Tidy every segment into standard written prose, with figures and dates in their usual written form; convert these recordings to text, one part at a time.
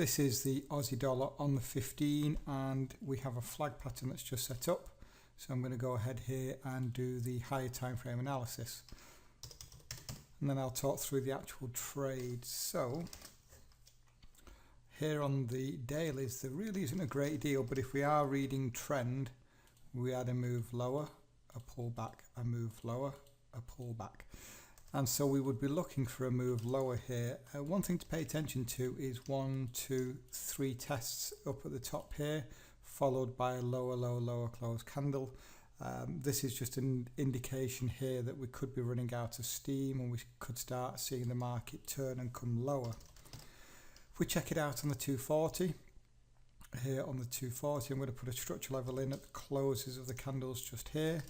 This is the Aussie dollar on the 15, and we have a flag pattern that's just set up. So I'm going to go ahead here and do the higher time frame analysis, and then I'll talk through the actual trade. So here on the dailies, there really isn't a great deal, but if we are reading trend, we had a move lower, a pullback, a move lower, a pullback. And so we would be looking for a move lower here. One thing to pay attention to is 1, 2, 3 tests up at the top here, followed by a lower, lower, lower close candle. This is just an indication here that we could be running out of steam and we could start seeing the market turn and come lower. If we check it out on the 240, here on the 240, I'm going to put a structure level in at the closes of the candles just here.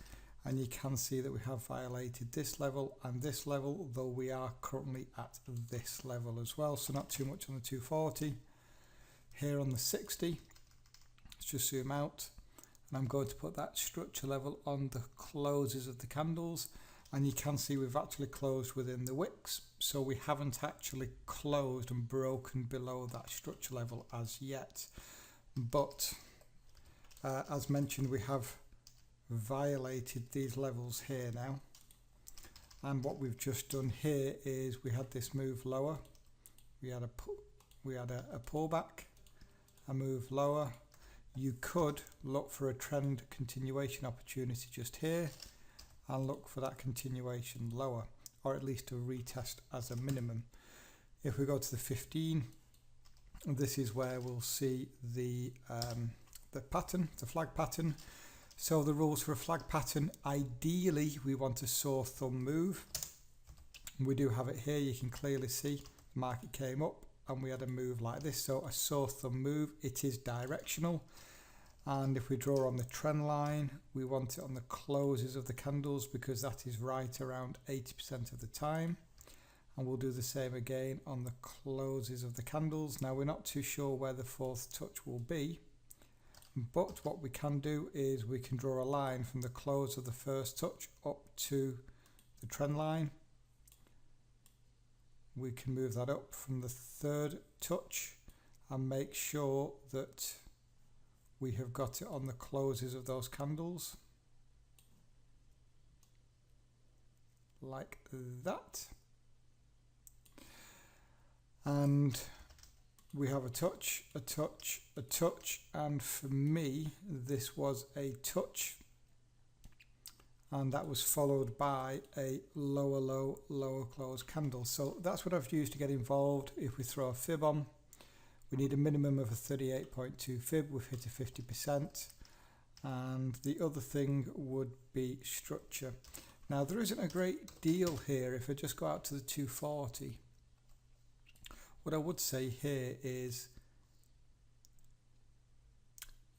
And you can see that we have violated this level and this level, though we are currently at this level as well. So not too much on the 240. Here on the 60, let's just zoom out. And I'm going to put that structure level on the closes of the candles. And you can see we've actually closed within the wicks. So we haven't actually closed and broken below that structure level as yet. But as mentioned, we have violated these levels here now, and what we've just done here is we had this move lower, we had a pullback, a move lower. You could look for a trend continuation opportunity just here and look for that continuation lower, or at least a retest as a minimum. If we go to the 15, this is where we'll see the pattern, the flag pattern. So the rules for a flag pattern, ideally we want a saw thumb move. We do have it here, you can clearly see the market came up and we had a move like this. So a saw thumb move, it is directional. And if we draw on the trend line, we want it on the closes of the candles because that is right around 80% of the time. And we'll do the same again on the closes of the candles. Now we're not too sure where the fourth touch will be. But what we can do is we can draw a line from the close of the first touch up to the trend line. We can move that up from the third touch and make sure that we have got it on the closes of those candles. Like that. And we have a touch, a touch, a touch, and for me this was a touch, and that was followed by a lower low, lower close candle. So that's what I've used to get involved. If we throw a fib on, we need a minimum of a 38.2 fib. We've hit a 50%, and the other thing would be structure. Now there isn't a great deal here. If I just go out to the 240, what I would say here is,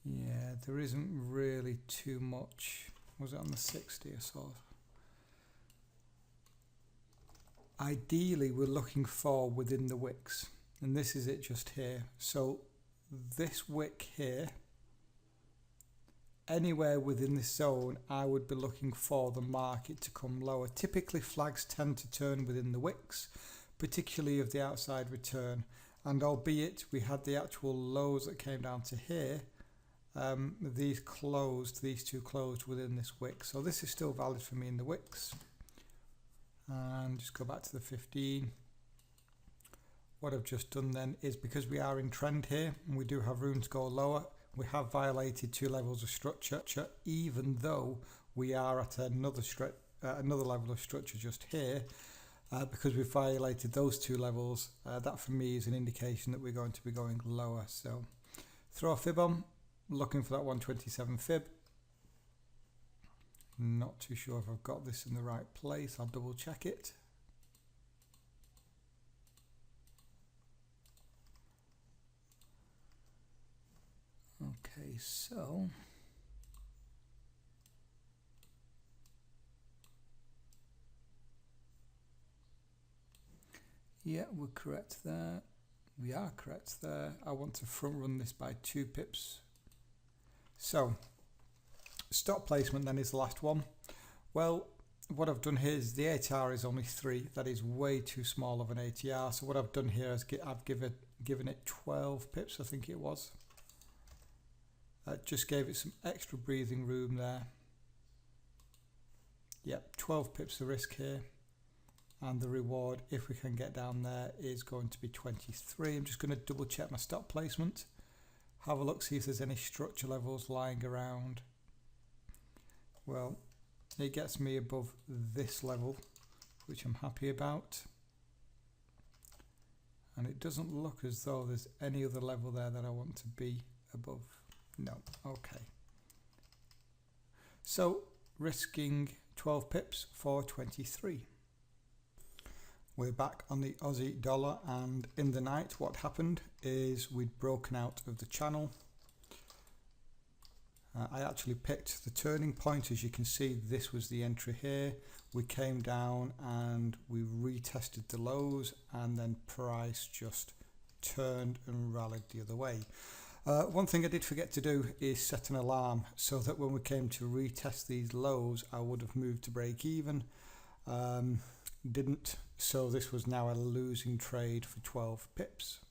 yeah, there isn't really too much. Was it on the 60 or so? Ideally, we're looking for within the wicks, and this is it just here. So this wick here, anywhere within this zone, I would be looking for the market to come lower. Typically, flags tend to turn within the wicks, particularly of the outside return, and albeit we had the actual lows that came down to here, these two closed within this wick. So this is still valid for me in the wicks. And just go back to the 15. What I've just done then is, because we are in trend here and we do have room to go lower, we have violated two levels of structure, even though we are at another level of structure just here. Because we've violated those two levels, that for me is an indication that we're going to be going lower. So throw a fib on, looking for that 127 fib. Not too sure if I've got this in the right place. I'll double check it. Okay, so yeah, we're correct there. We are correct there. I want to front run this by 2 pips. So stop placement then is the last one. Well, what I've done here is the ATR is only 3. That is way too small of an ATR. So what I've done here is I've giving it 12 pips, I think it was. Just gave it some extra breathing room there. Yep, 12 pips of risk here. And the reward, if we can get down there, is going to be 23. I'm just going to double check my stop placement. Have a look, see if there's any structure levels lying around. Well, it gets me above this level, which I'm happy about. And it doesn't look as though there's any other level there that I want to be above. No, okay. So, risking 12 pips for 23. We're back on the Aussie dollar, and in the night what happened is we'd broken out of the channel. I actually picked the turning point. As you can see, this was the entry here. We came down and we retested the lows, and then price just turned and rallied the other way. One thing I did forget to do is set an alarm so that when we came to retest these lows, I would have moved to break even. Didn't, so this was now a losing trade for 12 pips.